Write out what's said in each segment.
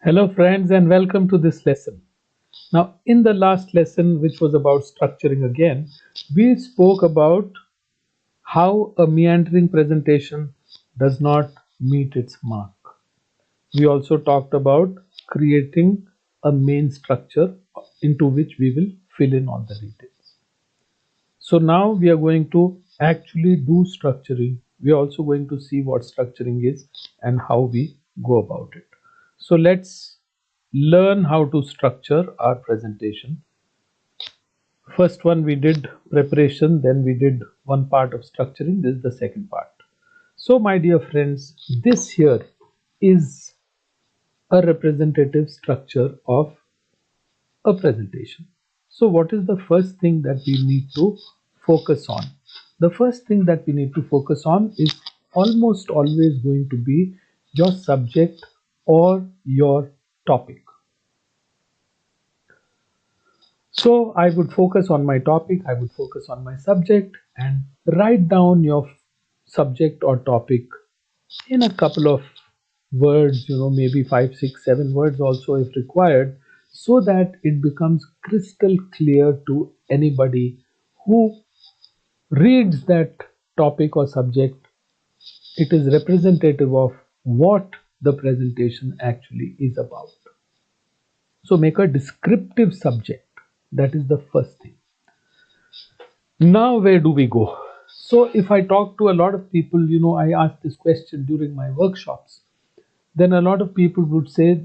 Hello friends and welcome to this lesson. Now in the last lesson, which was about structuring again, we spoke about how a meandering presentation does not meet its mark. We also talked about creating a main structure into which we will fill in all the details. So now we are going to actually do structuring. We are also going to see what structuring is and how we go about it. So let's learn how to structure our presentation. First one we did preparation, then we did one part of structuring. This is the second part. So my dear friends, this here is a representative structure of a presentation. So what is the first thing that we need to focus on? The first thing that we need to focus on is almost always going to be your subject or your topic. So I would focus on my topic, I would focus on my subject and write down your subject or topic in a couple of words, maybe 5, 6, 7 words also if required, so that it becomes crystal clear to anybody who reads that topic or subject. It is representative of what the presentation actually is about. So make a descriptive subject. That is the first thing. Now, where do we go? So, if I talk to a lot of people, I ask this question during my workshops, then a lot of people would say,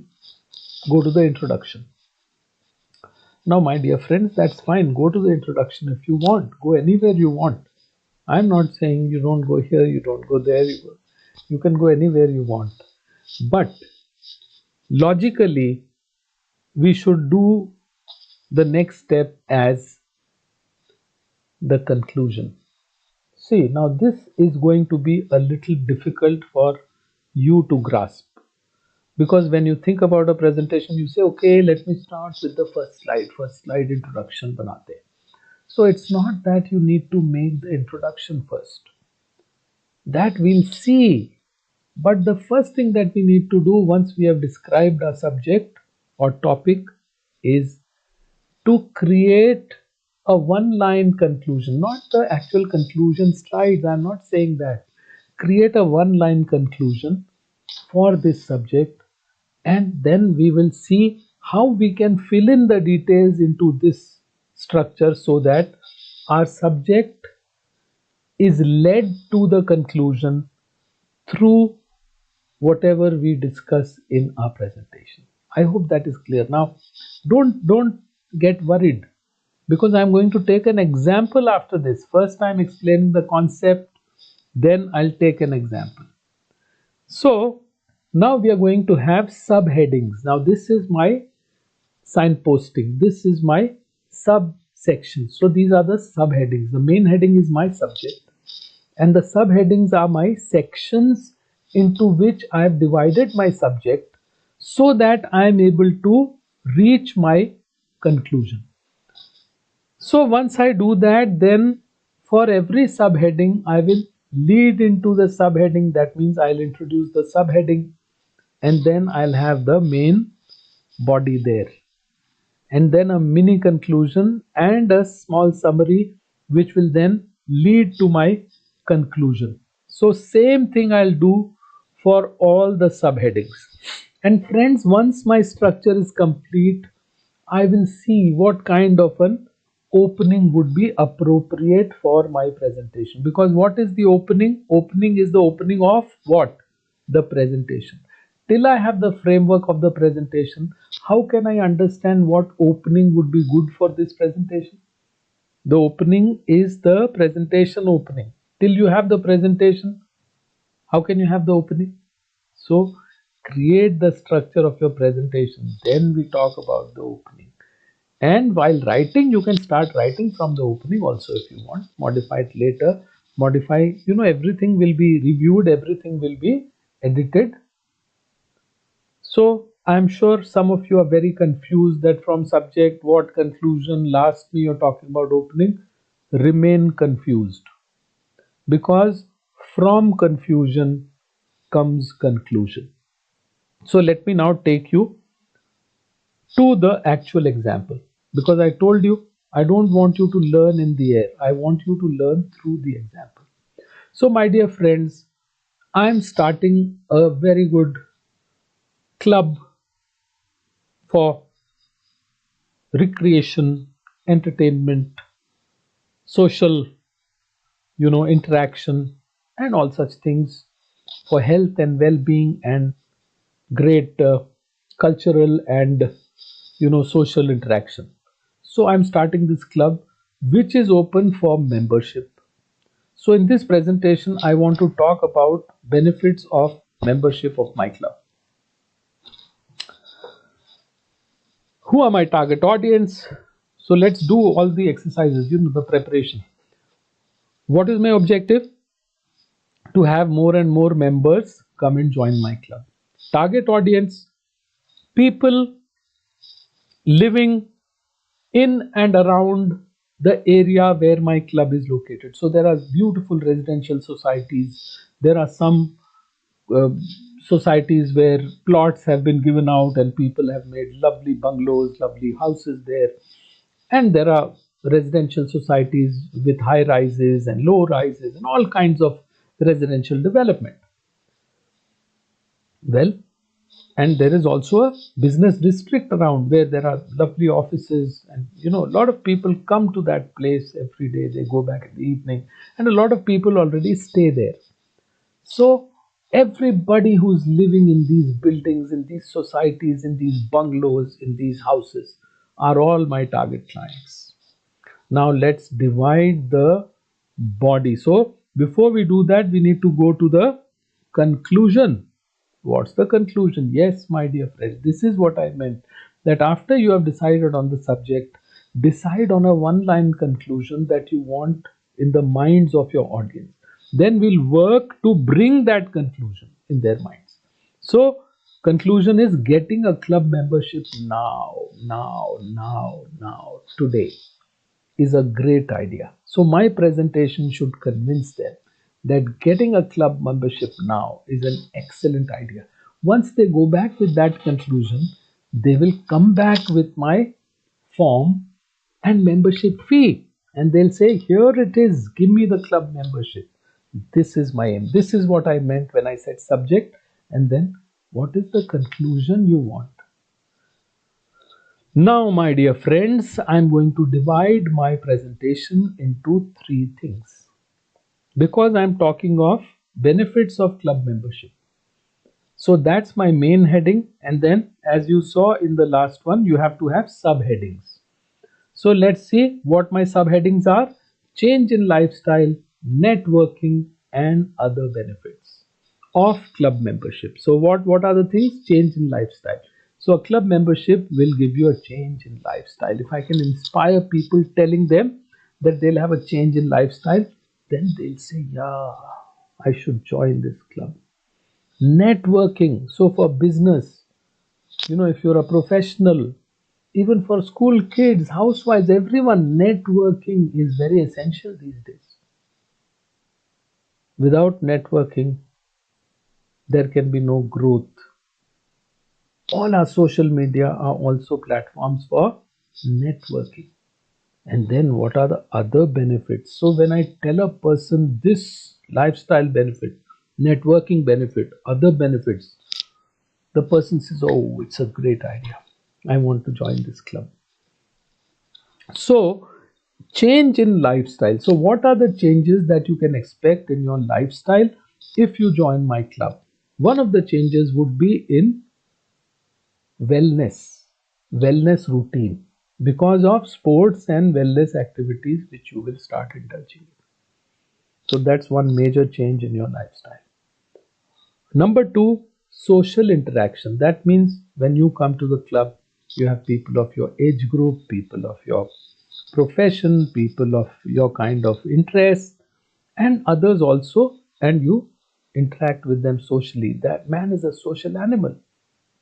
go to the introduction. Now, my dear friends, that's fine. Go to the introduction if you want. Go anywhere you want. I'm not saying you don't go here, you don't go there. You can go anywhere you want. But logically, we should do the next step as the conclusion. See, now this is going to be a little difficult for you to grasp because when you think about a presentation, you say, okay, let me start with the first slide introduction banate. So it's not that you need to make the introduction first. That we'll see. But the first thing that we need to do once we have described our subject or topic is to create a one line conclusion, not the actual conclusion slides. I'm not saying that. Create a one line conclusion for this subject, and then we will see how we can fill in the details into this structure so that our subject is led to the conclusion through whatever we discuss in our presentation. I hope that is clear. Now, don't get worried because I'm going to take an example after this. First, I'm explaining the concept, then I'll take an example. So, now we are going to have subheadings. Now, this is my signposting, this is my subsection. So, these are the subheadings. The main heading is my subject, and the subheadings are my sections into which I have divided my subject so that I am able to reach my conclusion. So once I do that, then for every subheading, I will lead into the subheading. That means I'll introduce the subheading and then I'll have the main body there. And then a mini conclusion and a small summary, which will then lead to my conclusion. So same thing I'll do for all the subheadings. And friends, once my structure is complete, I will see what kind of an opening would be appropriate for my presentation. Because what is the opening? Opening is the opening of what? The presentation. Till I have the framework of the presentation, how can I understand what opening would be good for this presentation? The opening is the presentation opening. Till you have the presentation, how can you have the opening? So create the structure of your presentation. Then we talk about the opening. And while writing, you can start writing from the opening also if you want. Modify it later. Modify, everything will be reviewed, everything will be edited. So I'm sure some of you are very confused that from subject, what conclusion, lastly you're talking about opening. Remain confused because from confusion comes conclusion. So let me now take you to the actual example, because I told you I don't want you to learn in the air. I want you to learn through the example. So, my dear friends, I am starting a very good club for recreation, entertainment, social, interaction, and all such things, for health and well-being and great cultural and social interaction. So I'm starting this club which is open for membership. So in this presentation I want to talk about benefits of membership of my club. Who are my target audience? So let's do all the exercises, the preparation. What is my objective? To have more and more members come and join my club. Target audience: people living in and around the area where my club is located. So there are beautiful residential societies. There are some uh, societies where plots have been given out and people have made lovely bungalows, lovely houses there. And there are residential societies with high rises and low rises and all kinds of residential development. Well, and there is also a business district around where there are lovely offices, and a lot of people come to that place every day. They go back in the evening, and a lot of people already stay there. So everybody who's living in these buildings, in these societies, in these bungalows, in these houses are all my target clients. Now let's divide the body. So before we do that, we need to go to the conclusion. What's the conclusion? Yes, my dear friends, this is what I meant. That after you have decided on the subject, decide on a one line conclusion that you want in the minds of your audience. Then we'll work to bring that conclusion in their minds. So, conclusion is getting a club membership now, today is a great idea. So my presentation should convince them that getting a club membership now is an excellent idea. Once they go back with that conclusion, they will come back with my form and membership fee. And they'll say, here it is, give me the club membership. This is my aim. This is what I meant when I said subject. And then what is the conclusion you want? Now, my dear friends, I'm going to divide my presentation into three things because I'm talking of benefits of club membership. So that's my main heading, and then as you saw in the last one, you have to have subheadings. So let's see what my subheadings are: change in lifestyle, networking, and other benefits of club membership. So what are the things? Change in lifestyle. So a club membership will give you a change in lifestyle. If I can inspire people telling them that they'll have a change in lifestyle, then they'll say, yeah, I should join this club. Networking. So for business, if you're a professional, even for school kids, housewives, everyone, networking is very essential these days. Without networking, there can be no growth. All our social media are also platforms for networking. And then what are the other benefits? So when I tell a person this lifestyle benefit, networking benefit, other benefits, the person says, oh, it's a great idea. I want to join this club. So change in lifestyle. So what are the changes that you can expect in your lifestyle if you join my club? One of the changes would be in wellness routine, because of sports and wellness activities which you will start indulging in. So that's one major change in your lifestyle. Number two, social interaction. That means when you come to the club, you have people of your age group, people of your profession, people of your kind of interest, and others also, and you interact with them socially. That man is a social animal.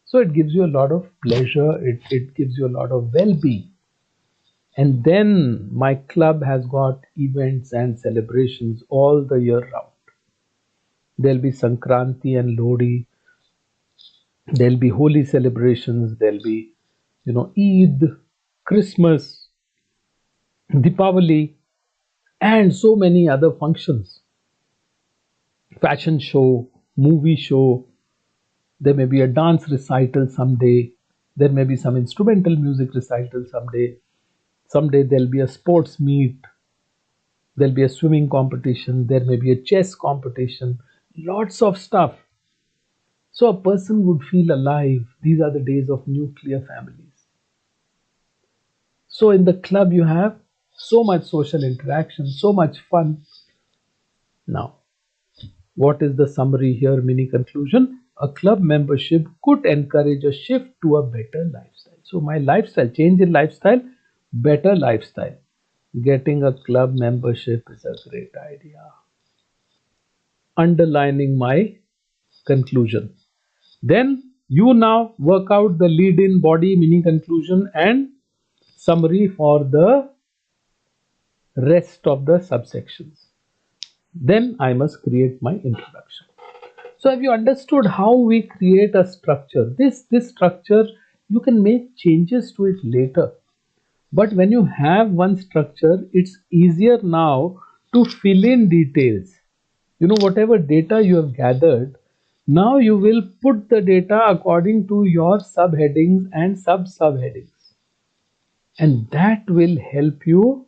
So it gives you a lot of pleasure, it gives you a lot of well being. And then my club has got events and celebrations all the year round. There'll be Sankranti and Lodi, there'll be holy celebrations, there'll be Eid, Christmas, Deepavali, and so many other functions. Fashion show, movie show, there may be a dance recital someday, there may be some instrumental music recital someday there'll be a sports meet, there'll be a swimming competition, there may be a chess competition, lots of stuff. So a person would feel alive. These are the days of nuclear families. So in the club, you have so much social interaction, so much fun. Now, what is the summary here, mini conclusion? A club membership could encourage a shift to a better lifestyle. So, my lifestyle, change in lifestyle, better lifestyle. Getting a club membership is a great idea. Underlining my conclusion. Then you now work out the lead in, body, mini conclusion, and summary for the rest of the subsections. Then I must create my introduction. So have you understood how we create a structure? This structure, you can make changes to it later. But when you have one structure, it's easier now to fill in details. Whatever data you have gathered, now you will put the data according to your subheadings and sub-subheadings. And that will help you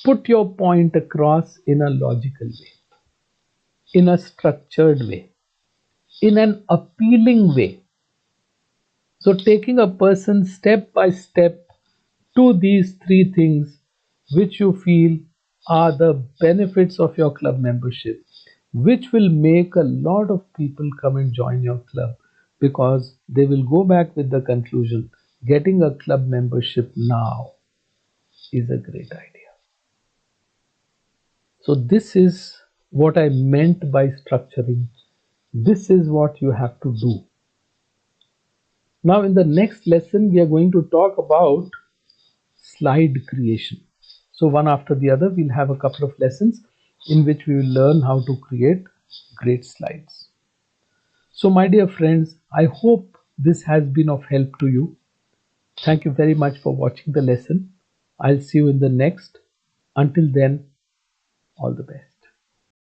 put your point across in a logical way, in a structured way, in an appealing way. So, taking a person step by step to these three things which you feel are the benefits of your club membership, which will make a lot of people come and join your club because they will go back with the conclusion getting a club membership now is a great idea. So, this is what I meant by structuring. This is what you have to do. Now, in the next lesson, we are going to talk about slide creation. So, one after the other, we'll have a couple of lessons in which we will learn how to create great slides. So, my dear friends, I hope this has been of help to you. Thank you very much for watching the lesson. I'll see you in the next. Until then, all the best.